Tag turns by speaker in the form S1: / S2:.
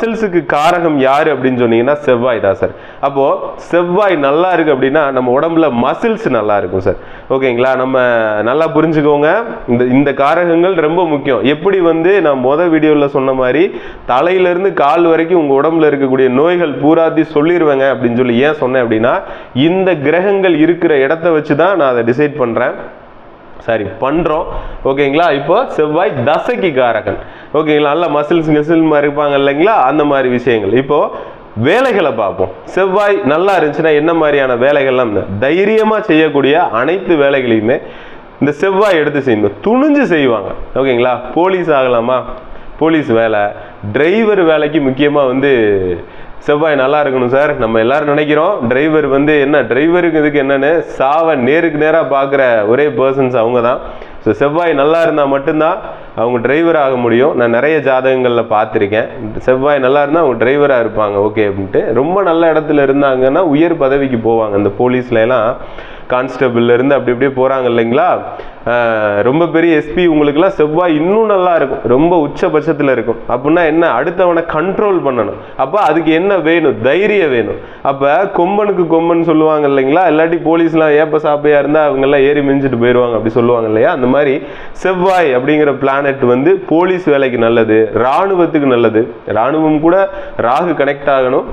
S1: மசில்ஸுக்கு காரகம் யாரு அப்படின்னு சொன்னீங்கன்னா செவ்வாய் தான் சார். அப்போ செவ்வாய் நல்லா இருக்கு அப்படின்னா நம்ம உடம்புல மசில்ஸ் நல்லா இருக்கும் சார். ஓகேங்களா? நம்ம நல்லா புரிஞ்சுக்கோங்க. இந்த காரகங்கள் ரொம்ப முக்கியம். எப்படி நான் வீடியோவில் சொன்ன மாதிரி தலையிலிருந்து கால் வரைக்கும் உங்க உடம்புல இருக்கக்கூடிய நோய்கள் பூராத்தி சொல்லிடுவேங்க அப்படின்னு சொல்லி ஏன் சொன்னேன் அப்படின்னா, இந்த கிரகங்கள் இருக்கிற இடத்த வச்சு தான் நான் அதை டிசைட் பண்றேன். சரி பண்றோம். ஓகேங்களா? இப்போ செவ்வாய் தசைக்கு காரகன். ஓகேங்களா? நல்ல மசில்ஸ் இருப்பாங்க இல்லைங்களா? அந்த மாதிரி விஷயங்கள். இப்போ வேலைகளை பார்ப்போம். செவ்வாய் நல்லா இருந்துச்சுன்னா என்ன மாதிரியான வேலைகள்லாம் தைரியமா செய்யக்கூடிய அனைத்து வேலைகளையுமே இந்த செவ்வாய் எடுத்து செய்யணும். துணிஞ்சு செய்வாங்க. ஓகேங்களா? போலீஸ் ஆகலாமா? போலீஸ் வேலை, டிரைவர் வேலைக்கு முக்கியமா செவ்வாய் நல்லா இருக்கணும் சார். நம்ம எல்லாரும் நினைக்கிறோம் டிரைவர் என்ன டிரைவருக்கு இதுக்கு என்னன்னு சாவை நேருக்கு நேராக பார்க்குற ஒரே பர்சன்ஸ் அவங்க தான். ஸோ செவ்வாய் நல்லா இருந்தால் மட்டும்தான் அவங்க டிரைவர் ஆக முடியும். நான் நிறைய ஜாதகங்களில் பார்த்துருக்கேன். செவ்வாய் நல்லா இருந்தால் அவங்க டிரைவராக இருப்பாங்க. ஓகே அப்படின்ட்டு ரொம்ப நல்ல இடத்துல இருந்தாங்கன்னா உயர் பதவிக்கு போவாங்க. இந்த போலீஸ்லாம் கான்ஸ்டபிள்ல இருந்து அப்படி அப்படியே போகிறாங்க இல்லைங்களா? ரொம்ப பெரிய எஸ்பி உங்களுக்குலாம் செவ்வாய் இன்னும் நல்லா இருக்கும். ரொம்ப உச்சபட்சத்தில் இருக்கும். அப்படின்னா என்ன? அடுத்தவனை கண்ட்ரோல் பண்ணணும். அப்போ அதுக்கு என்ன வேணும்? தைரியம் வேணும். அப்போ கொம்பனுக்கு கொம்பன் சொல்லுவாங்க இல்லைங்களா? இல்லாட்டி போலீஸ்லாம் ஏப்ப சாப்பையா இருந்தால் அவங்கெல்லாம் ஏறி மிஞ்சிட்டு போயிடுவாங்க அப்படி சொல்லுவாங்க இல்லையா? அந்த மாதிரி செவ்வாய் அப்படிங்கிற பிளானட் போலீஸ் வேலைக்கு நல்லது, இராணுவத்துக்கு நல்லது. இராணுவம் கூட ராகு கனெக்ட் ஆகணும்.